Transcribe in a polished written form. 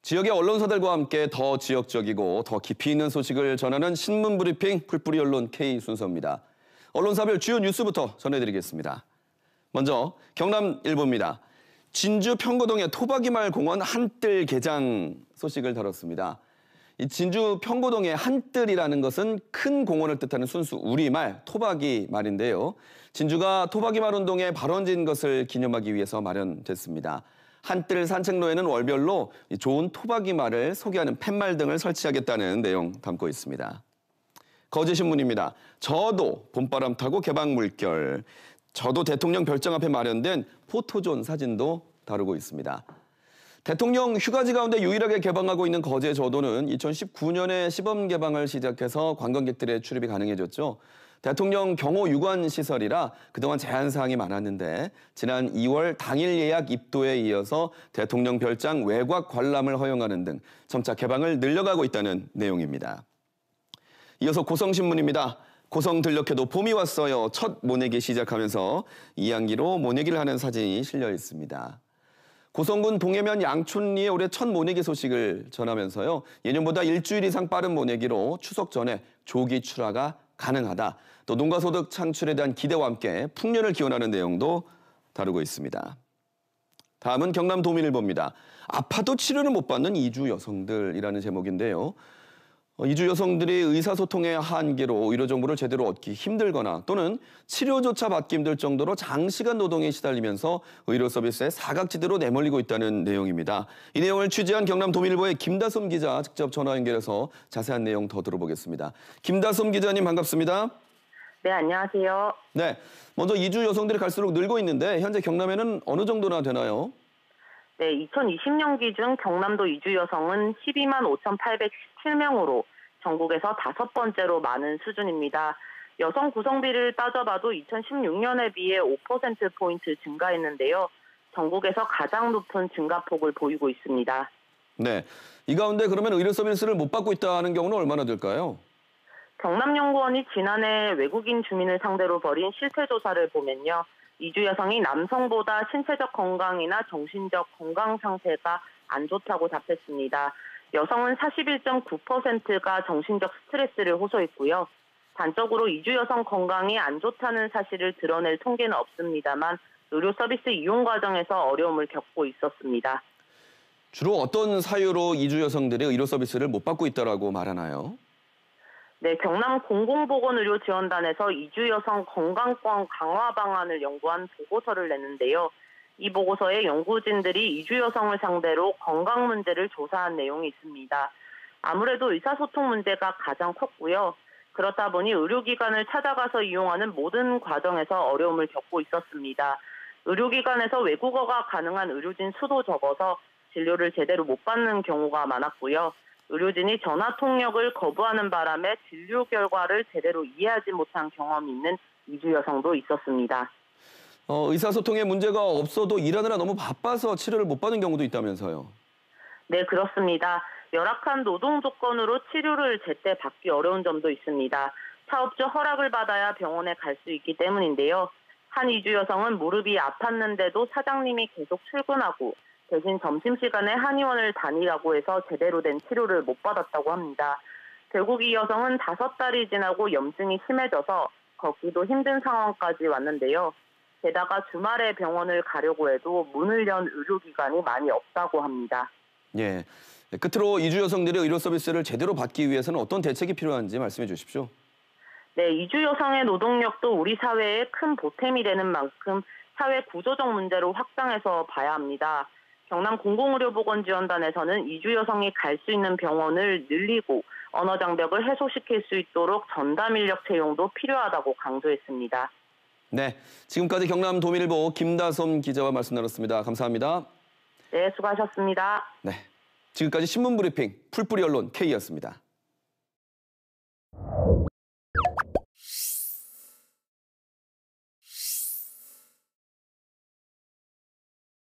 지역의 언론사들과 함께 더 지역적이고 더 깊이 있는 소식을 전하는 신문 브리핑 풀뿌리 언론 K 순서입니다. 언론사별 주요 뉴스부터 전해드리겠습니다. 먼저 경남일보입니다. 진주 평고동의 토박이마을 공원 한뜰 개장 소식을 다뤘습니다. 이 진주 평고동의 한뜰이라는 것은 큰 공원을 뜻하는 순수 우리말 토박이 말인데요. 진주가 토박이마을 운동에 발원진 것을 기념하기 위해서 마련됐습니다. 한뜰 산책로에는 월별로 좋은 토박이말을 소개하는 팻말 등을 설치하겠다는 내용 담고 있습니다. 거제신문입니다. 저도 봄바람 타고 개방 물결. 저도 대통령 별장 앞에 마련된 포토존 사진도 다루고 있습니다. 대통령 휴가지 가운데 유일하게 개방하고 있는 거제 저도는 2019년에 시범 개방을 시작해서 관광객들의 출입이 가능해졌죠. 대통령 경호 유관 시설이라 그동안 제한 사항이 많았는데 지난 2월 당일 예약 입도에 이어서 대통령 별장 외곽 관람을 허용하는 등 점차 개방을 늘려가고 있다는 내용입니다. 이어서 고성신문입니다. 고성 들녘에도 봄이 왔어요. 첫 모내기 시작하면서 이항기로 모내기를 하는 사진이 실려 있습니다. 고성군 동해면 양촌리에 올해 첫 모내기 소식을 전하면서요. 예년보다 일주일 이상 빠른 모내기로 추석 전에 조기 출하가 가능하다. 또 농가소득 창출에 대한 기대와 함께 풍년을 기원하는 내용도 다루고 있습니다. 다음은 경남도민일보입니다. 아파도 치료를 못 받는 이주 여성들이라는 제목인데요. 이주 여성들이 의사소통의 한계로 의료 정보를 제대로 얻기 힘들거나 또는 치료조차 받기 힘들 정도로 장시간 노동에 시달리면서 의료 서비스의 사각지대로 내몰리고 있다는 내용입니다. 이 내용을 취재한 경남도민일보의 김다솜 기자 직접 전화 연결해서 자세한 내용 더 들어보겠습니다. 김다솜 기자님 반갑습니다. 네, 안녕하세요. 네, 먼저 이주 여성들이 갈수록 늘고 있는데 현재 경남에는 어느 정도나 되나요? 네, 2020년 기준 경남도 이주 여성은 12만 5,817명으로 전국에서 5번째로 많은 수준입니다. 여성 구성비를 따져봐도 2016년에 비해 5%포인트 증가했는데요. 전국에서 가장 높은 증가폭을 보이고 있습니다. 네, 이 가운데 그러면 의료 서비스를 못 받고 있다는 경우는 얼마나 될까요? 경남연구원이 지난해 외국인 주민을 상대로 벌인 실태조사를 보면요. 이주 여성이 남성보다 신체적 건강이나 정신적 건강 상태가 안 좋다고 답했습니다. 여성은 41.9%가 정신적 스트레스를 호소했고요. 단적으로 이주 여성 건강이 안 좋다는 사실을 드러낼 통계는 없습니다만 의료 서비스 이용 과정에서 어려움을 겪고 있었습니다. 주로 어떤 사유로 이주 여성들이 의료 서비스를 못 받고 있다고 말하나요? 네, 경남 공공보건의료지원단에서 이주 여성 건강권 강화 방안을 연구한 보고서를 냈는데요. 이 보고서에 연구진들이 이주 여성을 상대로 건강 문제를 조사한 내용이 있습니다. 아무래도 의사소통 문제가 가장 컸고요. 그렇다 보니 의료기관을 찾아가서 이용하는 모든 과정에서 어려움을 겪고 있었습니다. 의료기관에서 외국어가 가능한 의료진 수도 적어서 진료를 제대로 못 받는 경우가 많았고요. 의료진이 전화 통역을 거부하는 바람에 진료 결과를 제대로 이해하지 못한 경험이 있는 이주 여성도 있었습니다. 의사소통에 문제가 없어도 일하느라 너무 바빠서 치료를 못 받는 경우도 있다면서요? 네, 그렇습니다. 열악한 노동 조건으로 치료를 제때 받기 어려운 점도 있습니다. 사업주 허락을 받아야 병원에 갈 수 있기 때문인데요. 한 이주 여성은 무릎이 아팠는데도 사장님이 계속 출근하고 대신 점심시간에 한의원을 다니라고 해서 제대로 된 치료를 못 받았다고 합니다. 결국 이 여성은 5달이 지나고 염증이 심해져서 걷기도 힘든 상황까지 왔는데요. 게다가 주말에 병원을 가려고 해도 문을 연 의료기관이 많이 없다고 합니다. 예, 끝으로 이주 여성들의 의료 서비스를 제대로 받기 위해서는 어떤 대책이 필요한지 말씀해 주십시오. 네, 이주 여성의 노동력도 우리 사회에 큰 보탬이 되는 만큼 사회 구조적 문제로 확장해서 봐야 합니다. 경남 공공의료보건지원단에서는 이주 여성이 갈 수 있는 병원을 늘리고 언어 장벽을 해소시킬 수 있도록 전담 인력 채용도 필요하다고 강조했습니다. 네, 지금까지 경남도민일보 김다솜 기자와 말씀 나눴습니다. 감사합니다. 네, 수고하셨습니다. 네, 지금까지 신문브리핑 풀뿌리 언론 K였습니다.